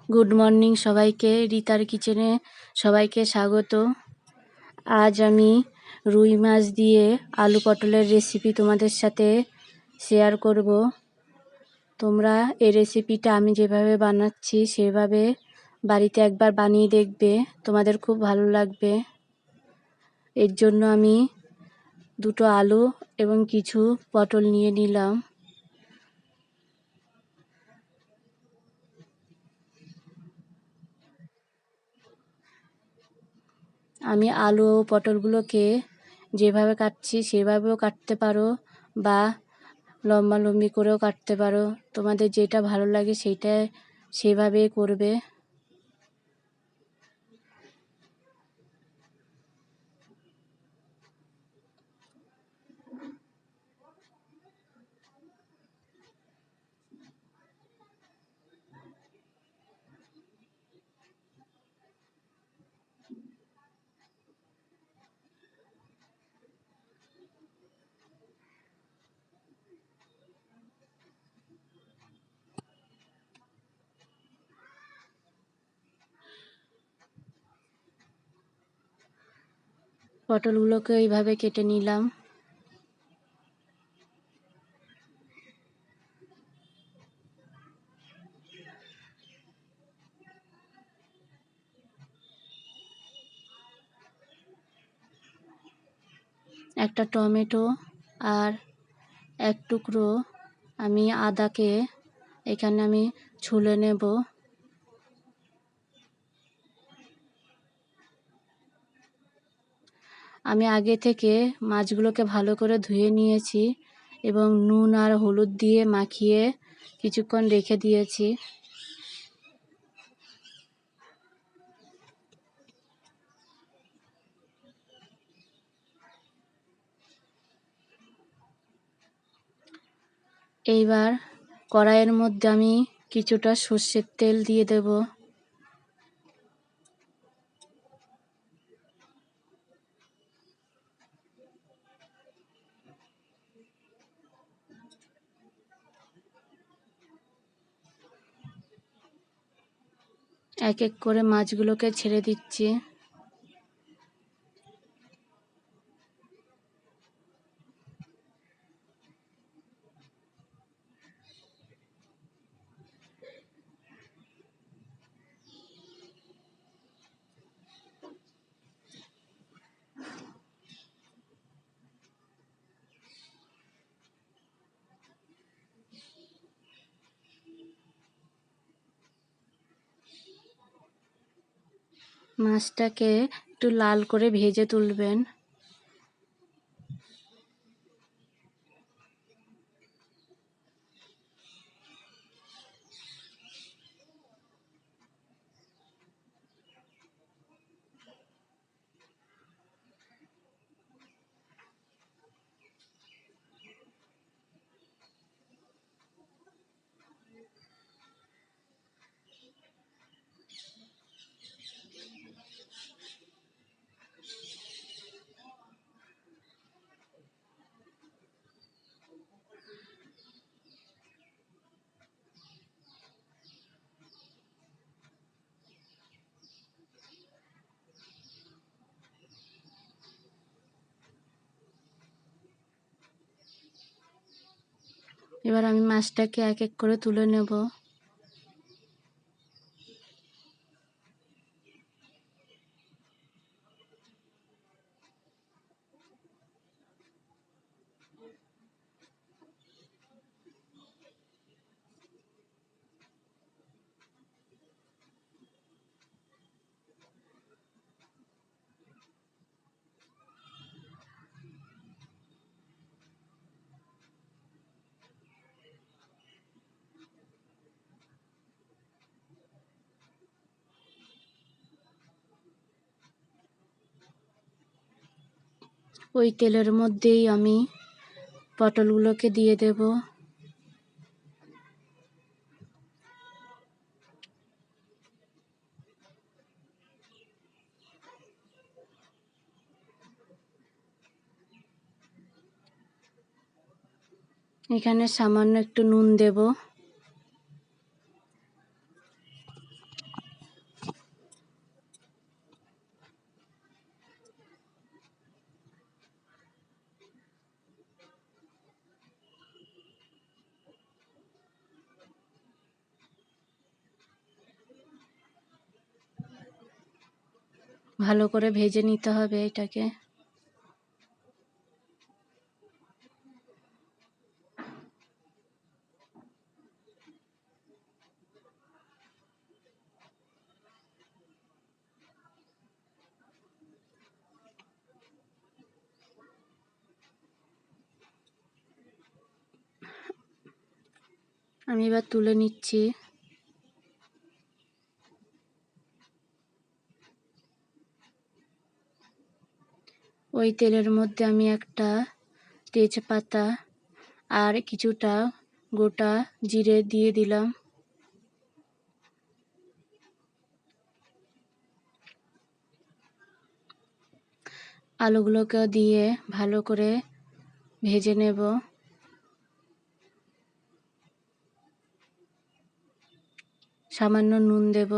Good morning সবাইকে, রিতার কিচেনে সবাইকে স্বাগত। আজ আমি রুই মাছ দিয়ে আলু পটলের রেসিপি তোমাদের সাথে শেয়ার করব। তোমরা এই রেসিপিটা আমি যেভাবে বানাচ্ছি সেভাবে বাড়িতে একবার বানিয়ে দেখবে, তোমাদের খুব ভালো লাগবে। এর জন্য আমি দুটো আলু এবং কিছু পটল নিয়ে নিলাম। আমি আলু ও পটলগুলোকে যেভাবে কাটছি সেভাবেও কাটতে পারো বা লম্বালম্বি করেও কাটতে পারো, তোমাদের যেটা ভালো লাগে সেইটা সেভাবেই করবে। পটলগুলোকে এইভাবে কেটে নিলাম। একটা টমেটো আর এক টুকরো আমি আদাকে এখানে আমি ছুলে নেব। আমি আগে থেকে মাছগুলোকে ভালো করে ধুয়ে নিয়েছি এবং নুন আর হলুদ দিয়ে মাখিয়ে কিছুক্ষণ রেখে দিয়েছি। এইবার কড়াইয়ের মধ্যে আমি কিছুটা সর্ষের তেল দিয়ে দেব। এক এক করে মাছগুলোকে ছেড়ে দিচ্ছি। মাছটাকে একটু লাল করে ভেজে তুলবেন। এবার আমি মাছটাকে এক এক করে তুলে নেব। ওই তেলের মধ্যেই আমি পটলগুলোকে দিয়ে দেব। এখানে সামান্য একটু নুন দেব। ভালো করে ভেজে নিতে হবে এটাকে। আমি এবার তুলে নিচ্ছি। ওই তেলের মধ্যে আমি একটা তেজপাতা আর কিছুটা গোটা জিরে দিয়ে দিলাম। আলুগুলোকে দিয়ে ভালো করে ভেজে নেব। সামান্য নুন দেব।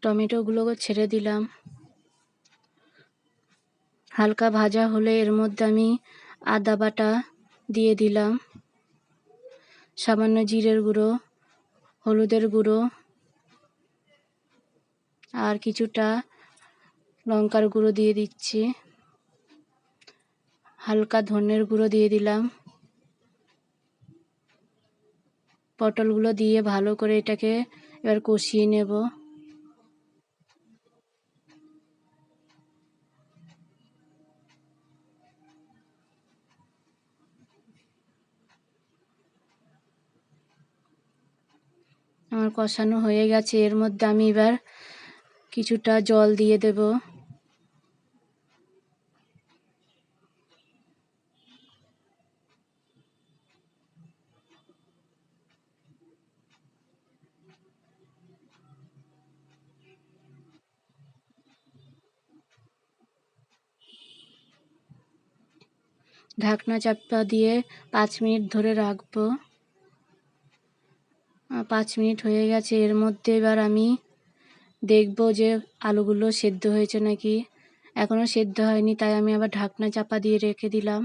টমেটোগুলোকে ছেড়ে দিলাম। হালকা ভাজা হলে এর মধ্যে আমি আদা বাটা দিয়ে দিলাম, সামান্য জিরের গুঁড়ো, হলুদের গুঁড়ো আর কিছুটা লঙ্কার গুঁড়ো দিয়ে দিচ্ছি। হালকা ধনের গুঁড়ো দিয়ে দিলাম। পটলগুলো দিয়ে ভালো করে এটাকে এবার কষিয়ে নেব। আমার কষানো হয়ে গেছে। এর মধ্যে আমি এবার কিছুটা জল দিয়ে দেব। ঢাকনা চাপা দিয়ে 5 মিনিট ধরে রাখবো। 5 মিনিট হয়ে গেছে। এর মধ্যে এবার আমি দেখব যে আলুগুলো সেদ্ধ হয়েছে নাকি। এখনো সেদ্ধ হয়নি, তাই আমি আবার ঢাকনা চাপা দিয়ে রেখে দিলাম।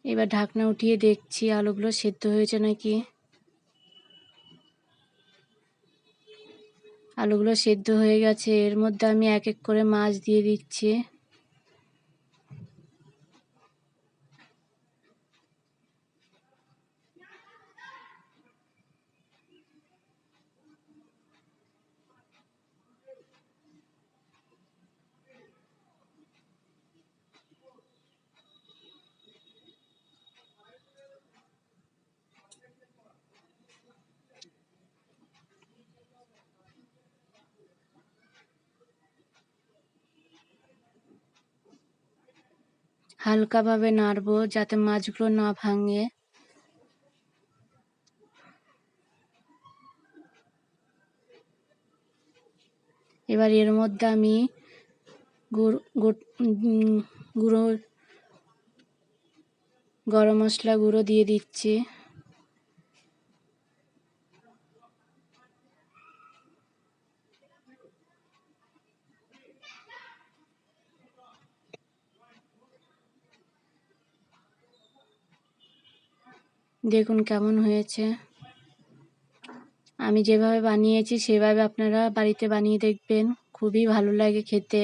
এবার ঢাকনা উঠিয়ে দেখছি আলুগুলো সেদ্ধ হয়েছে নাকি। আলুগুলো সেদ্ধ হয়ে গেছে। এর মধ্যে আমি এক এক করে মাছ দিয়ে দিচ্ছি। হালকাভাবে নাড়বো যাতে মাছগুলো না ভাঙে। এবার এর মধ্যে আমি গুঁড়ো গরম মশলা গুঁড়ো দিয়ে দিচ্ছি। দেখুন কেমন হয়েছে। আমি যেভাবে বানিয়েছি সেভাবে আপনারা বাড়িতে বানিয়ে দেখবেন, খুবই ভালো লাগে খেতে।